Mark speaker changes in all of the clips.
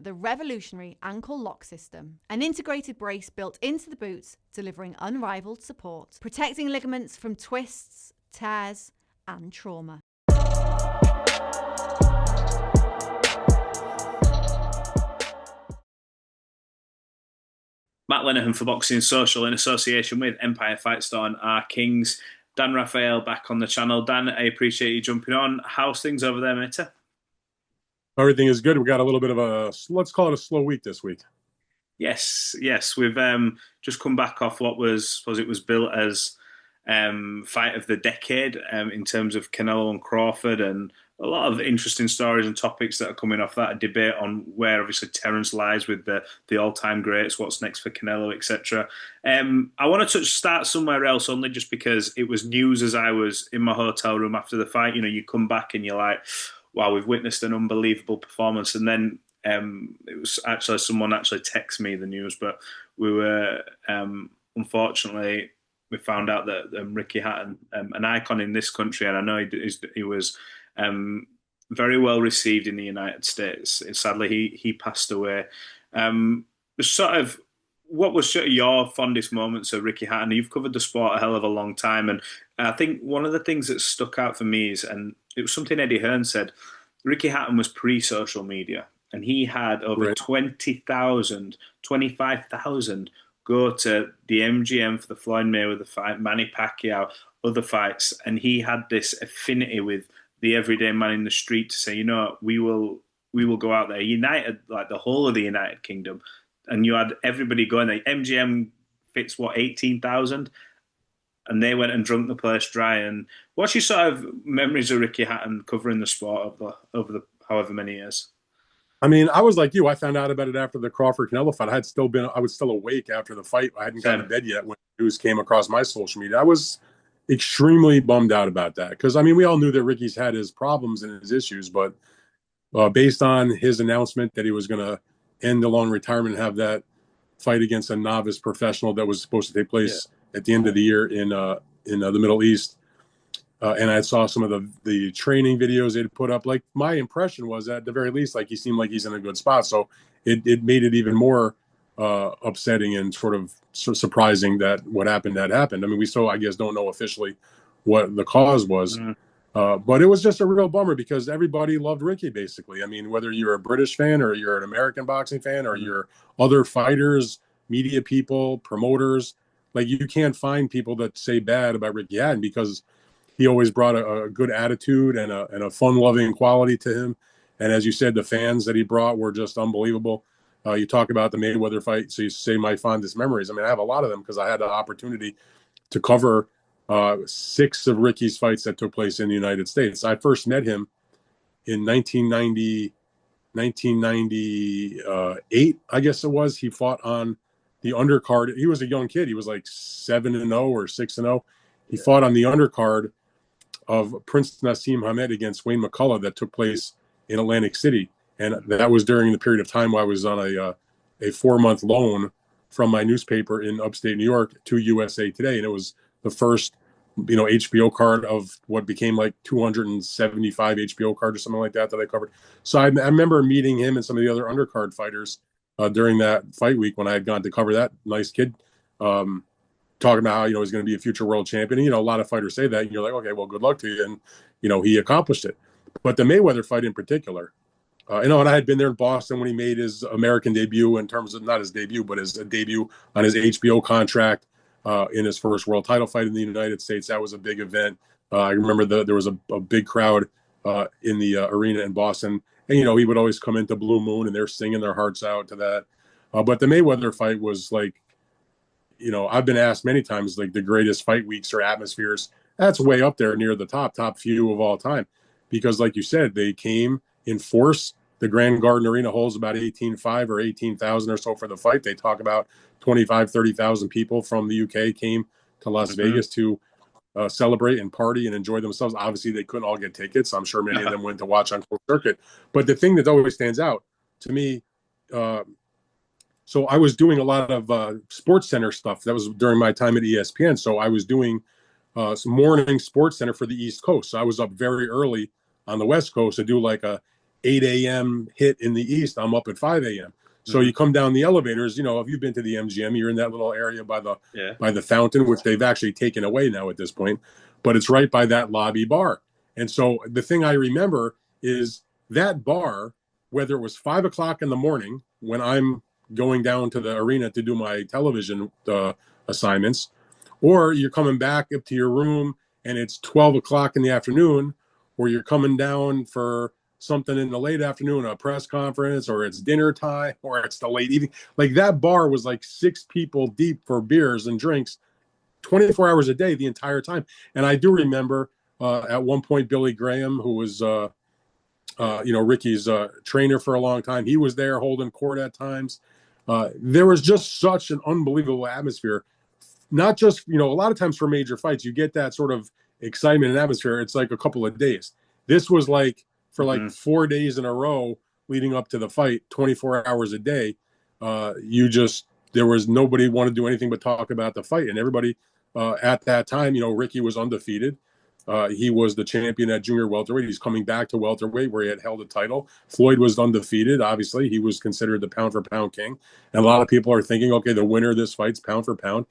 Speaker 1: the revolutionary ankle lock system, an integrated brace built into the boots, delivering unrivaled support, protecting ligaments from twists, tears, and trauma.
Speaker 2: Matt Lenihan for Boxing Social in association with Empire Fight Store and our Kings. Dan Rafael back on the channel. Dan, I appreciate you jumping on. How's things over there, mate?
Speaker 3: Everything is good. We got a little bit of a, let's call it a slow week this week.
Speaker 2: Yes. We've just come back off what was built as fight of the decade in terms of Canelo and Crawford, and a lot of interesting stories and topics that are coming off that, a debate on where obviously Terence lies with the all-time greats, what's next for Canelo, etc. I want to start somewhere else, only just because it was news as I was in my hotel room after the fight. You know, you come back and you're like, wow, we've witnessed an unbelievable performance. And then it was actually someone actually texted me the news, but we were unfortunately we found out that Ricky Hatton, an icon in this country, and I know he was very well received in the United States. Sadly, he passed away. Sort of, what was sort of your fondest moments of Ricky Hatton? You've covered the sport a hell of a long time, and I think one of the things that stuck out for me is, and it was something Eddie Hearn said, Ricky Hatton was pre-social media, and he had over 20,000, 25,000 go to the MGM for the Floyd Mayweather fight, Manny Pacquiao, other fights, and he had this affinity with the everyday man in the street to say, you know, we will go out there, united, like the whole of the United Kingdom, and you had everybody going there. MGM fits 18,000, and they went and drunk the place dry. And what's your sort of memories of Ricky Hatton covering the sport over the however many years?
Speaker 3: I mean, I was like you. I found out about it after the Crawford Canelo fight. I was still awake after the fight. I hadn't gone to bed yet when the news came across my social media. I was extremely bummed out about that because, I mean, we all knew that Ricky's had his problems and his issues, but based on his announcement that he was going to end the long retirement and have that fight against a novice professional that was supposed to take place at the end of the year in the Middle East, and I saw some of the training videos they'd put up. Like, my impression was, at the very least, like, he seemed like he's in a good spot. So it made it even more upsetting and sort of surprising that what happened had happened. I mean, we still, I guess, don't know officially what the cause was, but it was just a real bummer because everybody loved Ricky, basically. I mean, whether you're a British fan or you're an American boxing fan or you're other fighters, media people, promoters, like, you can't find people that say bad about Ricky Hatton because he always brought a good attitude and a fun-loving quality to him. And as you said, the fans that he brought were just unbelievable. You talk about the Mayweather fight, so you say my fondest memories. I mean, I have a lot of them because I had the opportunity to cover 6 of Ricky's fights that took place in the United States. I first met him in 1998, I guess it was. He fought on the undercard. He was a young kid. He was like 7-0 or 6-0. He fought on the undercard of Prince Nassim Hamed against Wayne McCullough that took place in Atlantic City. And that was during the period of time where I was on a 4-month loan from my newspaper in upstate New York to USA Today. And it was the first, HBO card of what became like 275 HBO cards or something like that I covered. So I remember meeting him and some of the other undercard fighters during that fight week when I had gone to cover that nice kid, talking about how, he's going to be a future world champion. And, a lot of fighters say that, and you're like, okay, well, good luck to you. And, he accomplished it. But the Mayweather fight in particular, and I had been there in Boston when he made his American debut, in terms of not his debut, but his debut on his HBO contract in his first world title fight in the United States. That was a big event. I remember there was a big crowd in the arena in Boston. And, he would always come into Blue Moon and they're singing their hearts out to that. But the Mayweather fight was like, I've been asked many times, like, the greatest fight weeks or atmospheres. That's way up there near the top few of all time. Because like you said, they came in force. The Grand Garden Arena holds about 18,500 or 18,000 or so for the fight. They talk about 25, 30,000 people from the UK came to Las Vegas to celebrate and party and enjoy themselves. Obviously, they couldn't all get tickets. I'm sure many of them went to watch on closed circuit. But the thing that always stands out to me, so I was doing a lot of Sports Center stuff. That was during my time at ESPN. So I was doing some morning Sports Center for the East Coast. So I was up very early on the West Coast to do like a 8 a.m. hit in the East, I'm up at 5 a.m. So you come down the elevators, if you've been to the MGM, you're in that little area by the fountain, which they've actually taken away now at this point, but it's right by that lobby bar. And so the thing I remember is that bar, whether it was 5 o'clock in the morning when I'm going down to the arena to do my television assignments, or you're coming back up to your room and it's 12 o'clock in the afternoon, or you're coming down for something in the late afternoon, a press conference, or it's dinner time, or it's the late evening. Like that bar was like 6 people deep for beers and drinks 24 hours a day the entire time. And I do remember at one point, Billy Graham, who was, Ricky's trainer for a long time, he was there holding court at times. There was just such an unbelievable atmosphere. Not just, a lot of times for major fights, you get that sort of excitement and atmosphere. It's like a couple of days. This was like for like 4 days in a row leading up to the fight, 24 hours a day. There was nobody wanted to do anything but talk about the fight. And everybody at that time, Ricky was undefeated. He was the champion at junior welterweight. He's coming back to welterweight where he had held a title. Floyd was undefeated. Obviously, he was considered the pound for pound king. And a lot of people are thinking, okay, the winner of this fight's pound for pound.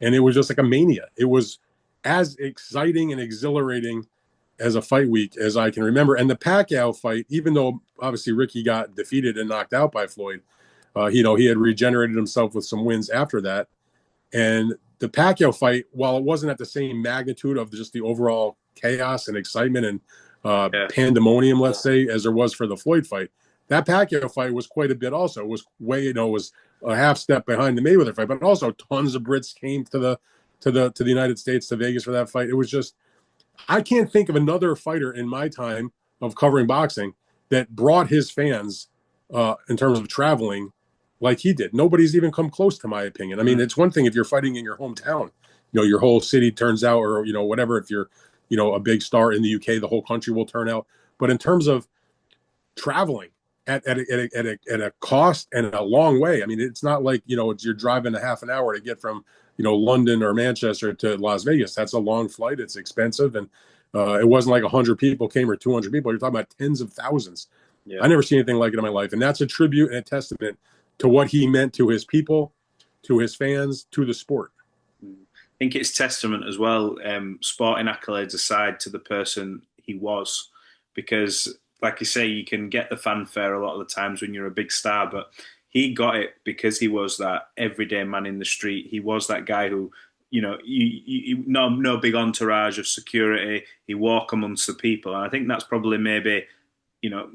Speaker 3: And it was just like a mania. It was as exciting and exhilarating as a fight week as I can remember. And the Pacquiao fight, even though obviously Ricky got defeated and knocked out by Floyd, he had regenerated himself with some wins after that. And the Pacquiao fight, while it wasn't at the same magnitude of just the overall chaos and excitement and pandemonium, let's say, as there was for the Floyd fight, that Pacquiao fight was quite a bit also. It was was a half step behind the Mayweather fight, but also tons of Brits came to the United States, to Vegas for that fight. It was just, I can't think of another fighter in my time of covering boxing that brought his fans in terms of traveling like he did. Nobody's even come close, to my opinion. I mean, it's one thing if you're fighting in your hometown, your whole city turns out, or, whatever, if you're, a big star in the UK, the whole country will turn out. But in terms of traveling at a cost and a long way, I mean, it's not like, you're driving a half an hour to get from, London or Manchester to Las Vegas. That's a long flight. It's expensive. And it wasn't like 100 people came or 200 people. You're talking about tens of thousands. Yeah. I never seen anything like it in my life. And that's a tribute and a testament to what he meant to his people, to his fans, to the sport.
Speaker 2: I think it's testament as well, sporting accolades aside, to the person he was. Because, like you say, you can get the fanfare a lot of the times when you're a big star, but he got it because he was that everyday man in the street. He was that guy who, no big entourage of security. He walked amongst the people. And I think that's probably maybe,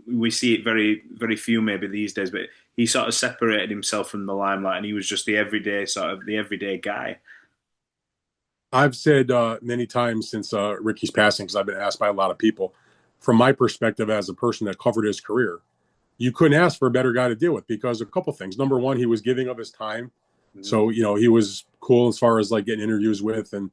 Speaker 2: we see it very, very few maybe these days, but he sort of separated himself from the limelight, and he was just the everyday guy.
Speaker 3: I've said many times since Ricky's passing, because I've been asked by a lot of people, from my perspective as a person that covered his career, you couldn't ask for a better guy to deal with, because a couple things. Number one, he was giving of his time. So, he was cool as far as like getting interviews with and,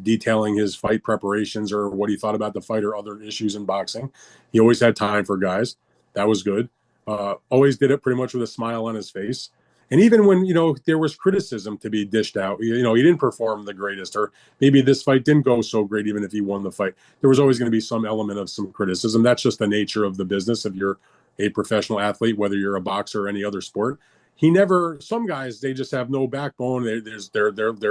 Speaker 3: detailing his fight preparations or what he thought about the fight or other issues in boxing. He always had time for guys. That was good. Always did it pretty much with a smile on his face. And even when, there was criticism to be dished out, he didn't perform the greatest, or maybe this fight didn't go so great, even if he won the fight, there was always going to be some element of some criticism. That's just the nature of the business. If you're a professional athlete, whether you're a boxer or any other sport, some guys, they just have no backbone. They're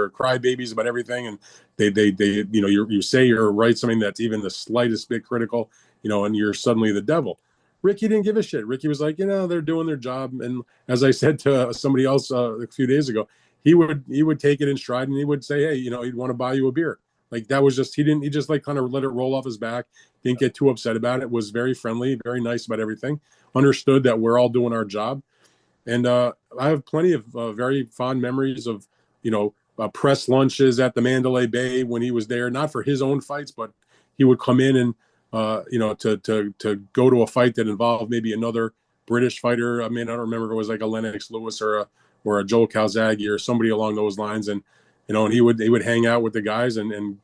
Speaker 3: crybabies about everything. And you say or write something that's even the slightest bit critical, and you're suddenly the devil. Ricky didn't give a shit. Ricky was like, they're doing their job. And as I said to somebody else a few days ago, he would take it in stride, and he would say, hey, he'd want to buy you a beer. Like that was just, he just like kind of let it roll off his back. Didn't get too upset about it. Was very friendly, very nice about everything. Understood that we're all doing our job. And I have plenty of very fond memories of, press lunches at the Mandalay Bay when he was there, not for his own fights, but he would come in and, to go to a fight that involved maybe another British fighter. I mean, I don't remember if it was like a Lennox Lewis or a Joe Calzaghe or somebody along those lines. And, and he would hang out with the guys and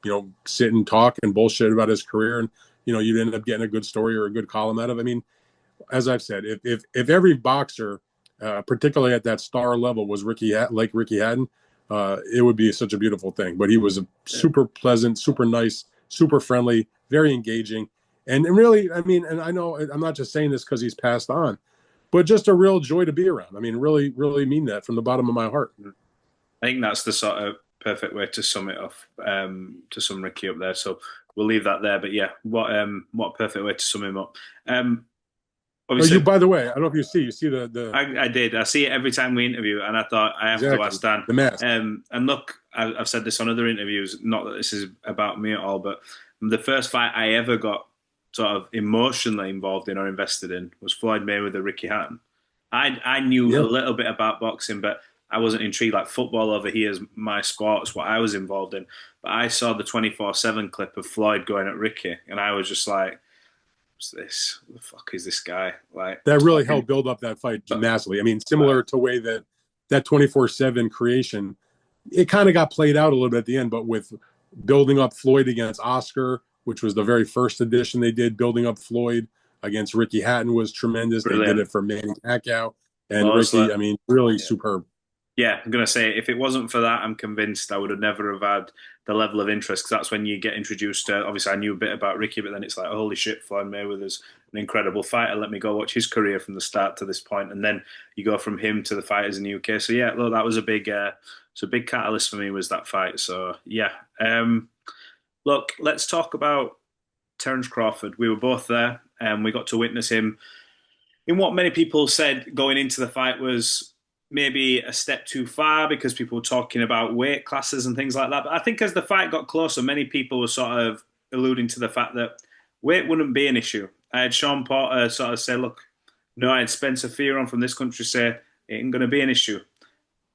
Speaker 3: sit and talk and bullshit about his career. And, you'd end up getting a good story or a good column out of it. I mean, as I've said, if every boxer, particularly at that star level, was Ricky Hatton, it would be such a beautiful thing. But he was a super pleasant, super nice, super friendly, very engaging. And really, I mean, and I know I'm not just saying this because he's passed on, but just a real joy to be around. I mean, really, really mean that from the bottom of my heart.
Speaker 2: I think that's the sort of perfect way to sum it up, to sum Ricky up there. So we'll leave that there. But yeah, what a perfect way to sum him up. Obviously,
Speaker 3: by the way, I don't know if you see the
Speaker 2: I did. I see it every time we interview, and I thought I have to ask Dan.
Speaker 3: The mask.
Speaker 2: And look, I've said this on other interviews. Not that this is about me at all, but the first fight I ever got sort of emotionally involved in or invested in was Floyd Mayweather, Ricky Hatton. I knew a little bit about boxing, but I wasn't intrigued. Like football over here is my sport. It's what I was involved in. But I saw the 24/7 clip of Floyd going at Ricky, and I was just like, what's this? Who the fuck is this guy? Like
Speaker 3: that really helped build up that fight massively. I mean, similar to the way that 24/7 creation, it kind of got played out a little bit at the end, but with building up Floyd against Oscar, which was the very first edition they did, building up Floyd against Ricky Hatton was tremendous. Brilliant. They did it for Manny Pacquiao and Ricky. I mean, really superb.
Speaker 2: Yeah, I'm going to say, if it wasn't for that, I'm convinced I would have never have had the level of interest, because that's when you get introduced to, obviously I knew a bit about Ricky, but then it's like, holy shit, Floyd Mayweather's an incredible fighter. Let me go watch his career from the start to this point. And then you go from him to the fighters in the UK. So yeah, look, that was a big catalyst for me, was that fight. So yeah. Look, let's talk about Terence Crawford. We were both there, and we got to witness him in what many people said going into the fight was maybe a step too far, because people were talking about weight classes and things like that. But I think as the fight got closer, many people were sort of alluding to the fact that weight wouldn't be an issue. I had Sean Porter sort of say, look, no, I had Spencer Fearon from this country say, it ain't going to be an issue.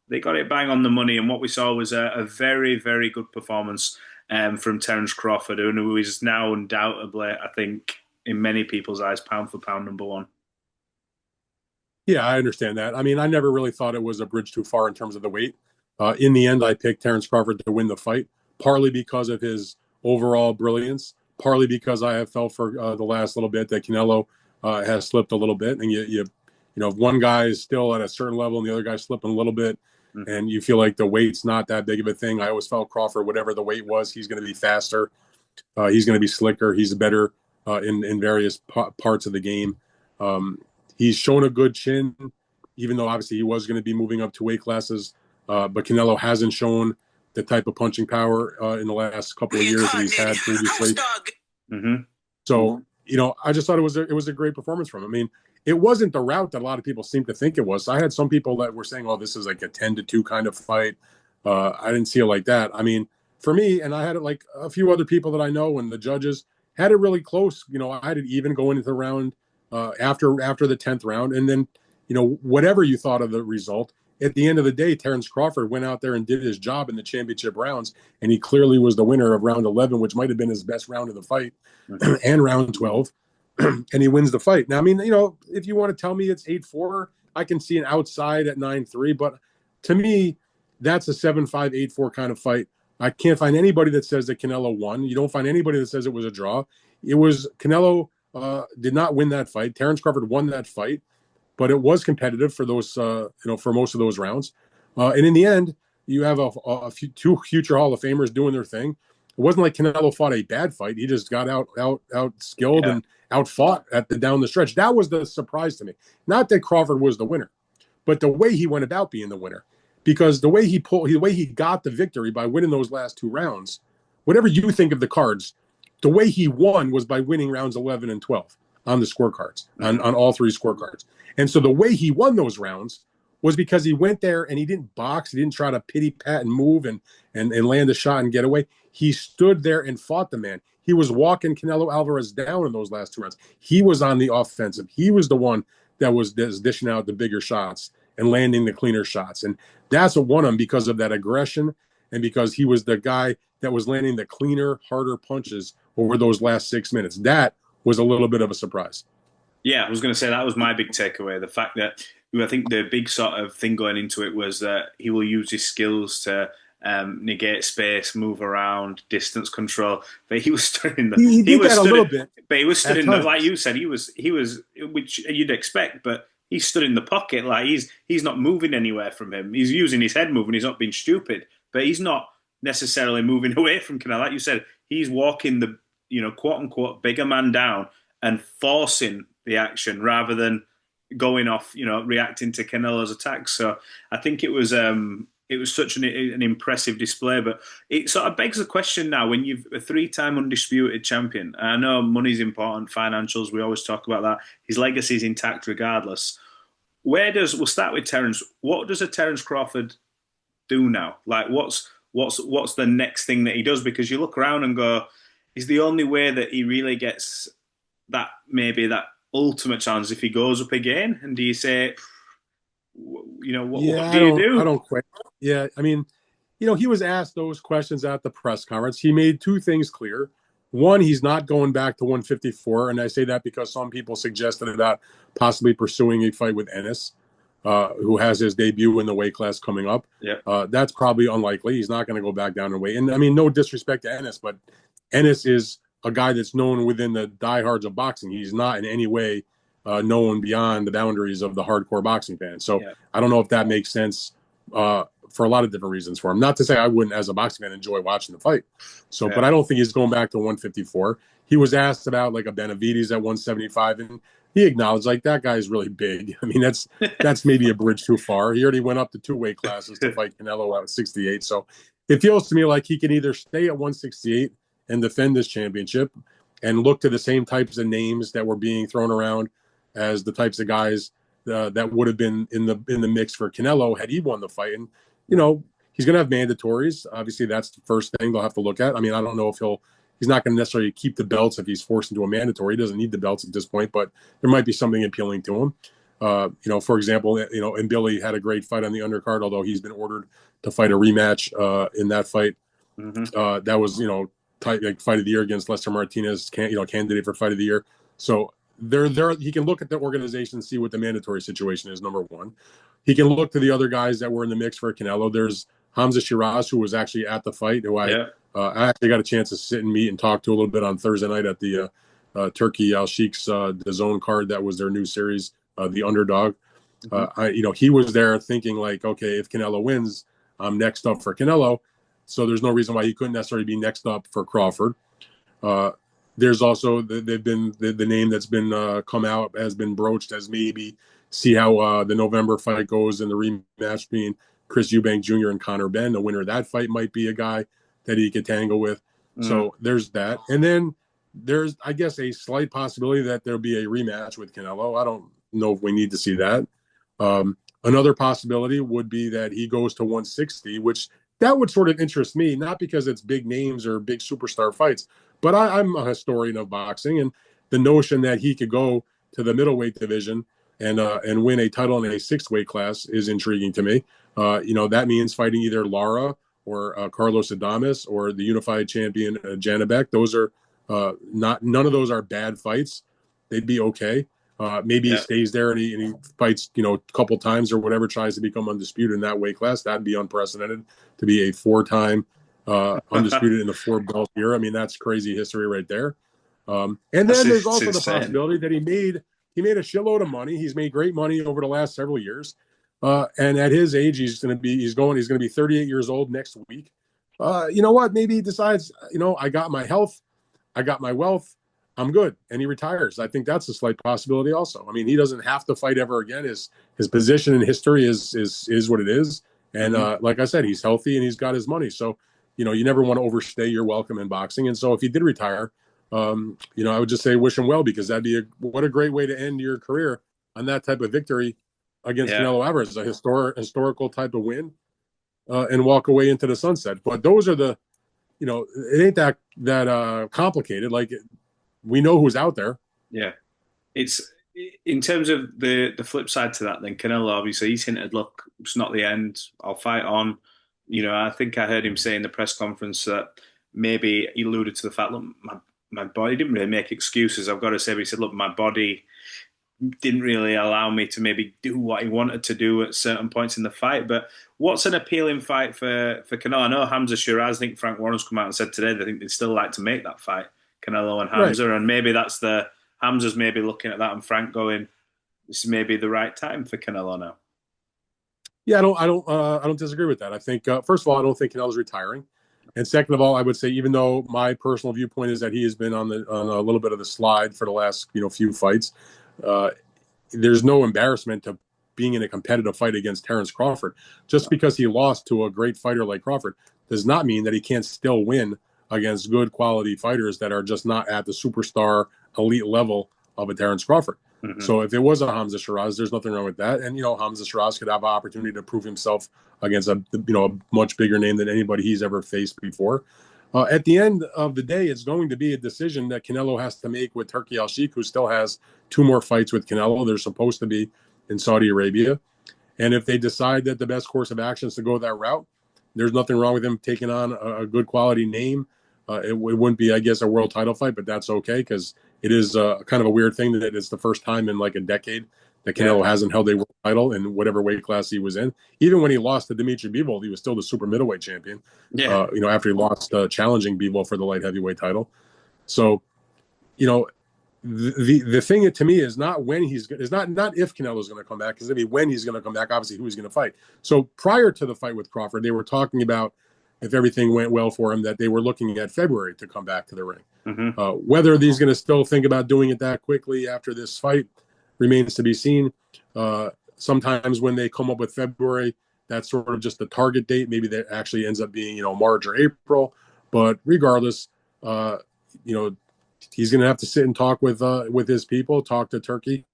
Speaker 2: They got it bang on the money, and what we saw was a very, very good performance from Terence Crawford, who is now undoubtedly, I think, in many people's eyes, pound for pound number one.
Speaker 3: Yeah, I understand that. I mean, I never really thought it was a bridge too far in terms of the weight. In the end, I picked Terence Crawford to win the fight, partly because of his overall brilliance, partly because I have felt for the last little bit that Canelo has slipped a little bit. And you know, if one guy is still at a certain level and the other guy's slipping a little bit, and you feel like the weight's not that big of a thing, I always felt Crawford, whatever the weight was, he's going to be faster. He's going to be slicker. He's better in various parts of the game. He's shown a good chin, even though obviously he was going to be moving up to weight classes. But Canelo hasn't shown the type of punching power in the last couple of years that he's had previously. So, you know, I just thought it was a great performance from him. I mean, it wasn't the route that a lot of people seem to think it was. I had some people that were saying, oh, this is like a 10-2 kind of fight. I didn't see it like that. I mean, for me, and I had it like a few other people that I know, and the judges had it really close. You know, I had it even going into the round after the 10th round. And then, you know, whatever you thought of the result, at the end of the day, Terence Crawford went out there and did his job in the championship rounds, and he clearly was the winner of round 11, which might have been his best round of the fight, and round 12, and he wins the fight. Now, I mean, you know, if you want to tell me it's 8-4, I can see an outside at 9-3, but to me, that's a 7-5, 8-4 kind of fight. I can't find anybody that says that Canelo won. You don't find anybody that says it was a draw. It was Canelo did not win that fight. Terence Crawford won that fight, but it was competitive for those, you know, for most of those rounds. And in the end, you have two future Hall of Famers doing their thing. It wasn't like Canelo fought a bad fight. He just got out skilled and out fought down the stretch. That was the surprise to me. Not that Crawford was the winner, but the way he went about being the winner. Because the way he got the victory by winning those last two rounds, whatever you think of the cards, the way he won was by winning rounds 11 and 12 on the scorecards, on all three scorecards. And so the way he won those rounds was because he went there and he didn't box. He didn't try to pity pat and move and land a shot and get away. He stood there and fought the man. He was walking Canelo Alvarez down in those last two rounds. He was on the offensive. He was the one that was dishing out the bigger shots and landing the cleaner shots. And that's what won him, because of that aggression and because he was the guy that was landing the cleaner, harder punches over those last 6 minutes. That was a little bit of a surprise.
Speaker 2: Yeah, I was going to say that was my big takeaway. The fact that I think the big sort of thing going into it was that he will use his skills to negate space, move around, distance control. But he was stood in the.
Speaker 3: He did that a little bit.
Speaker 2: But he was stood in the, like you said, he was, which you'd expect, but he stood in the pocket. Like he's not moving anywhere from him. He's using his head moving. He's not being stupid, but he's not necessarily moving away from Canelo. Like you said, he's walking quote unquote, bigger man down and forcing the action rather than going off, reacting to Canelo's attacks. So I think it was such an impressive display. But it sort of begs the question now, when you've a three-time undisputed champion, I know money's important, financials, we always talk about that. His legacy is intact regardless. We'll start with Terence. What does a Terence Crawford do now? Like, what's the next thing that he does? Because you look around and go, is the only way that he really gets that, maybe that ultimate chance, if he goes up again? And do you say, what do you do?
Speaker 3: I don't quite. Yeah, I mean, he was asked those questions at the press conference. He made two things clear. One, he's not going back to 154, and I say that because some people suggested about possibly pursuing a fight with Ennis, who has his debut in the weight class coming up.
Speaker 2: Yeah.
Speaker 3: That's probably unlikely. He's not going to go back down in weight. And I mean, no disrespect to Ennis, but Ennis is a guy that's known within the diehards of boxing. He's not in any way known beyond the boundaries of the hardcore boxing fan. So yeah. I don't know if that makes sense for a lot of different reasons for him. Not to say I wouldn't, as a boxing fan, enjoy watching the fight. So, yeah. But I don't think he's going back to 154. He was asked about like a Benavides at 175, and he acknowledged like that guy's really big. I mean, that's maybe a bridge too far. He already went up to two weight classes to fight Canelo at 68. So it feels to me like he can either stay at 168 and defend this championship and look to the same types of names that were being thrown around as the types of guys that would have been in the mix for Canelo had he won the fight. And he's going to have mandatories. Obviously, that's the first thing they'll have to look at. I mean, I don't know if he's not going to necessarily keep the belts if he's forced into a mandatory. He doesn't need the belts at this point, but there might be something appealing to him. For example, and Billy had a great fight on the undercard, although he's been ordered to fight a rematch in that fight. Mm-hmm. That was, tight, like fight of the year against Lester Martinez, candidate for fight of the year. So he can look at the organization and see what the mandatory situation is, number one. He can look to the other guys that were in the mix for Canelo. There's Hamza Shiraz, who was actually at the fight, who I actually got a chance to sit and meet and talk to a little bit on Thursday night at the Turkey Al Sheikh's DAZN card. That was their new series, The Underdog. Mm-hmm. He was there thinking like, okay, if Canelo wins, I'm next up for Canelo. So there's no reason why he couldn't necessarily be next up for Crawford. There's also the name that's been come out has been broached as maybe see how the November fight goes in the rematch between Chris Eubank Jr. and Conor Benn. The winner of that fight might be a guy that he could tangle with. So there's that. And then there's, I guess, a slight possibility that there'll be a rematch with Canelo. I don't know if we need to see that. Another possibility would be that he goes to 160, which that would sort of interest me, not because it's big names or big superstar fights, but I'm a historian of boxing, and the notion that he could go to the middleweight division and win a title in a 6th weight class is intriguing to me. That means fighting either Lara or Carlos Adames or the unified champion Janibek. Those are none of those are bad fights. They'd be okay. Maybe he stays there and he fights, a couple times or whatever, tries to become undisputed in that weight class. That'd be unprecedented to be a 4-time undisputed in the 4-belt era. I mean, that's crazy history right there. And then there's also the possibility that he made a shitload of money. He's made great money over the last several years. And at his age, he's going to be 38 years old next week. You know what? Maybe he decides, I got my health, I got my wealth, I'm good, and he retires. I think that's a slight possibility also. I mean, he doesn't have to fight ever again. His position in history is what it is. And like I said, he's healthy and he's got his money. So, you never want to overstay your welcome in boxing. And so if he did retire, I would just say wish him well, because that'd be what a great way to end your career on that type of victory against Canelo Alvarez, a historical type of win, and walk away into the sunset. But those are the, it ain't that complicated. Like, we know who's out there.
Speaker 2: Yeah. It's in terms of the flip side to that, then Canelo, obviously, he's hinted, look, it's not the end. I'll fight on. I think I heard him say in the press conference that maybe he alluded to the fact, look, my body didn't really make excuses, I've got to say. But he said, look, my body didn't really allow me to maybe do what he wanted to do at certain points in the fight. But what's an appealing fight for Canelo? I know Hamza Shiraz, I think Frank Warren's come out and said today they think they'd still like to make that fight, Canelo and Hamza, right. And maybe that's Hamza's maybe looking at that and Frank going, this is maybe the right time for Canelo now.
Speaker 3: Yeah, I don't disagree with that. I think first of all, I don't think Canelo's retiring. And second of all, I would say, even though my personal viewpoint is that he has been on a little bit of the slide for the last few fights, uh, there's no embarrassment to being in a competitive fight against Terence Crawford. Just because he lost to a great fighter like Crawford does not mean that he can't still win against good quality fighters that are just not at the superstar elite level of a Terence Crawford. Mm-hmm. So if it was a Hamza Shiraz, there's nothing wrong with that. And, Hamza Shiraz could have an opportunity to prove himself against a much bigger name than anybody he's ever faced before. At the end of the day, it's going to be a decision that Canelo has to make with Turki Al-Sheikh, who still has 2 more fights with Canelo. They're supposed to be in Saudi Arabia. And if they decide that the best course of action is to go that route, there's nothing wrong with him taking on a good quality name. It wouldn't be, I guess, a world title fight, but that's okay, because it is kind of a weird thing that it's the first time in like a decade that Canelo hasn't held a world title in whatever weight class he was in. Even when he lost to Dimitri Bivol, he was still the super middleweight champion. Yeah. After he lost challenging Bivol for the light heavyweight title. So, the thing to me is not when he's is not if Canelo's going to come back, because I mean when he's going to come back, obviously who he's going to fight. So prior to the fight with Crawford, they were talking about, if everything went well for him, that they were looking at February to come back to the ring. Mm-hmm. Whether he's going to still think about doing it that quickly after this fight remains to be seen. Sometimes when they come up with February, that's sort of just the target date. Maybe that actually ends up being March or April. But regardless, he's going to have to sit and talk with his people, talk to Turkey,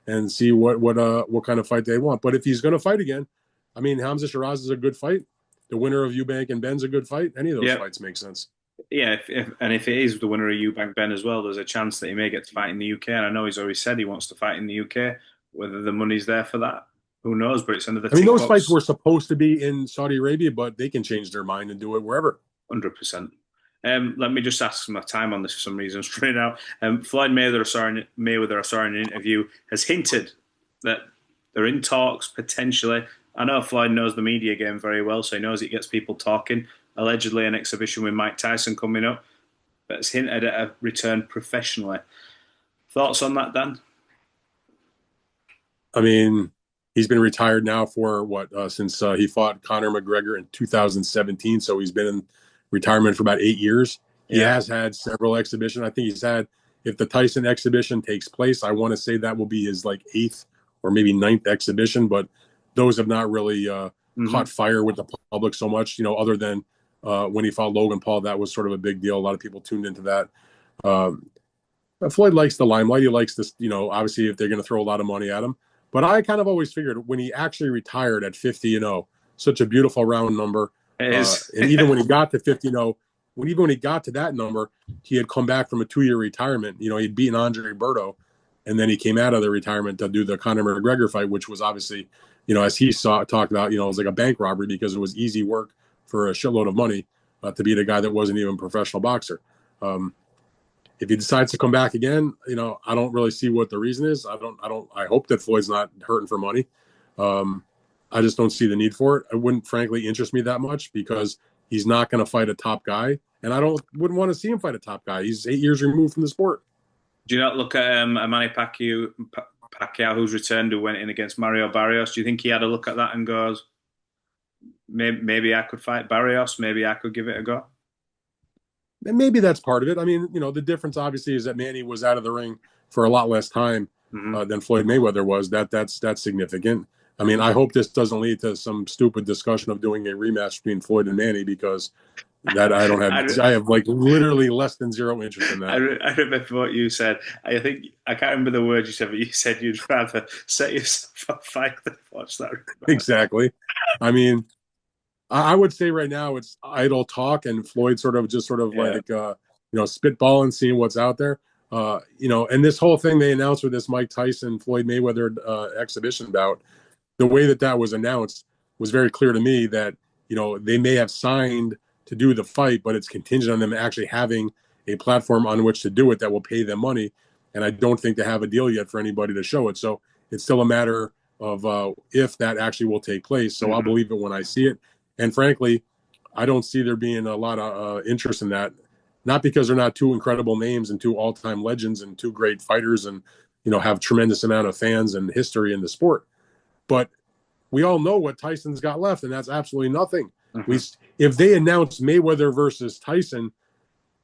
Speaker 3: and see what kind of fight they want. But if he's going to fight again, I mean, Hamza Shiraz is a good fight. The winner of Eubank and Ben's a good fight. Any of those fights make sense.
Speaker 2: Yeah, if it is the winner of Eubank Ben as well, there's a chance that he may get to fight in the UK. And I know he's already said he wants to fight in the UK. Whether the money's there for that, who knows? But it's under the.
Speaker 3: I mean, those fights were supposed to be in Saudi Arabia, but they can change their mind and do it wherever.
Speaker 2: 100%. Let me just ask my time on this for some reason straight out. Floyd Mayweather, I saw in an interview, has hinted that they're in talks potentially. I know Floyd knows the media game very well, so he knows it gets people talking. Allegedly an exhibition with Mike Tyson coming up, but it's hinted at a return professionally. Thoughts on that, Dan?
Speaker 3: I mean, he's been retired now for since he fought Conor McGregor in 2017, so he's been in retirement for about 8 years. He has had several exhibitions. I think he's had, if the Tyson exhibition takes place, I want to say that will be his 8th or maybe 9th exhibition, but those have not really caught fire with the public so much, other than when he fought Logan Paul. That was sort of a big deal. A lot of people tuned into that. Floyd likes the limelight. He likes this, obviously if they're going to throw a lot of money at him. But I kind of always figured when he actually retired at 50-0, such a beautiful round number. It is. And even when he got to 50-0, when he got to that number, he had come back from a 2-year retirement. He'd beaten Andre Berto, and then he came out of the retirement to do the Conor McGregor fight, which was obviously, as he talked about, it was like a bank robbery because it was easy work for a shitload of money to beat a guy that wasn't even a professional boxer. If he decides to come back again, I don't really see what the reason is. I hope that Floyd's not hurting for money. I just don't see the need for it. It wouldn't frankly interest me that much because he's not going to fight a top guy. And I wouldn't want to see him fight a top guy. He's 8 years removed from the sport.
Speaker 2: Do you not look at Manny Pacquiao, who's returned, who went in against Mario Barrios? Do you think he had a look at that and goes, maybe I could fight Barrios, maybe I could give it a go?
Speaker 3: And maybe that's part of it. I mean, the difference obviously is that Manny was out of the ring for a lot less time than Floyd Mayweather was. That's significant. I mean, I hope this doesn't lead to some stupid discussion of doing a rematch between Floyd and Manny, because that I have literally less than zero interest in that.
Speaker 2: I remember what you said. I can't remember the words you said, but you said you'd rather set yourself up fight than watch that rematch.
Speaker 3: Exactly. I mean, I would say right now it's idle talk, and Floyd sort of spitballing, seeing what's out there. And this whole thing they announced with this Mike Tyson Floyd Mayweather exhibition bout, the way that was announced was very clear to me that they may have signed to do the fight, but it's contingent on them actually having a platform on which to do it that will pay them money. And I don't think they have a deal yet for anybody to show it. So it's still a matter of if that actually will take place. So I'll believe it when I see it. And frankly, I don't see there being a lot of interest in that. Not because they're not two incredible names and two all-time legends and two great fighters and, have tremendous amount of fans and history in the sport. But we all know what Tyson's got left, and that's absolutely nothing. We, if they announced Mayweather versus Tyson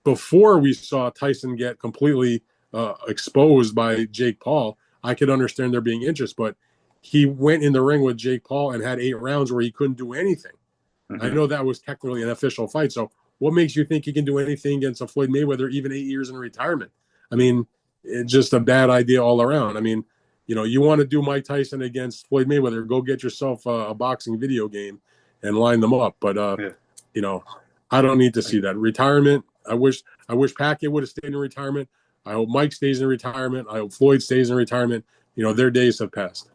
Speaker 3: before we saw Tyson get completely exposed by Jake Paul, I could understand there being interest. But he went in the ring with Jake Paul and had 8 rounds where he couldn't do anything. I know that was technically an official fight. So what makes you think he can do anything against a Floyd Mayweather even 8 years in retirement? I mean, it's just a bad idea all around. I mean, you know, you want to do Mike Tyson against Floyd Mayweather, go get yourself a boxing video game and line them up. But, you know, I don't need to see that. Retirement, I wish Pacquiao would have stayed in retirement. I hope Mike stays in retirement. I hope Floyd stays in retirement. You know, their days have passed.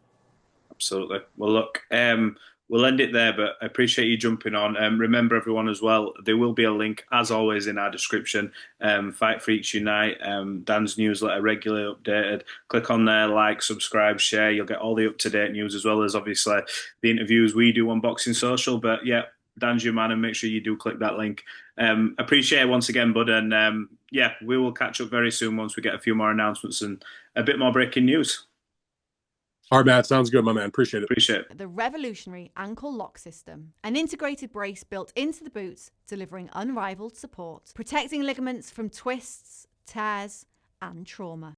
Speaker 2: Absolutely. Well, look, we'll end it there, but I appreciate you jumping on. Remember, everyone, as well, there will be a link, as always, in our description. Fight Freaks Unite, Dan's newsletter, regularly updated. Click on there, like, subscribe, share. You'll get all the up-to-date news, as well as, obviously, the interviews we do on Boxing Social. But, yeah, Dan's your man, and make sure you do click that link. Appreciate it once again, bud. And, yeah, we will catch up very soon once we get a few more announcements and a bit more breaking news.
Speaker 3: All right, Matt. Sounds good, my man. Appreciate it.
Speaker 2: Appreciate it.
Speaker 1: The revolutionary ankle lock system, an integrated brace built into the boots, delivering unrivaled support, protecting ligaments from twists, tears, and trauma.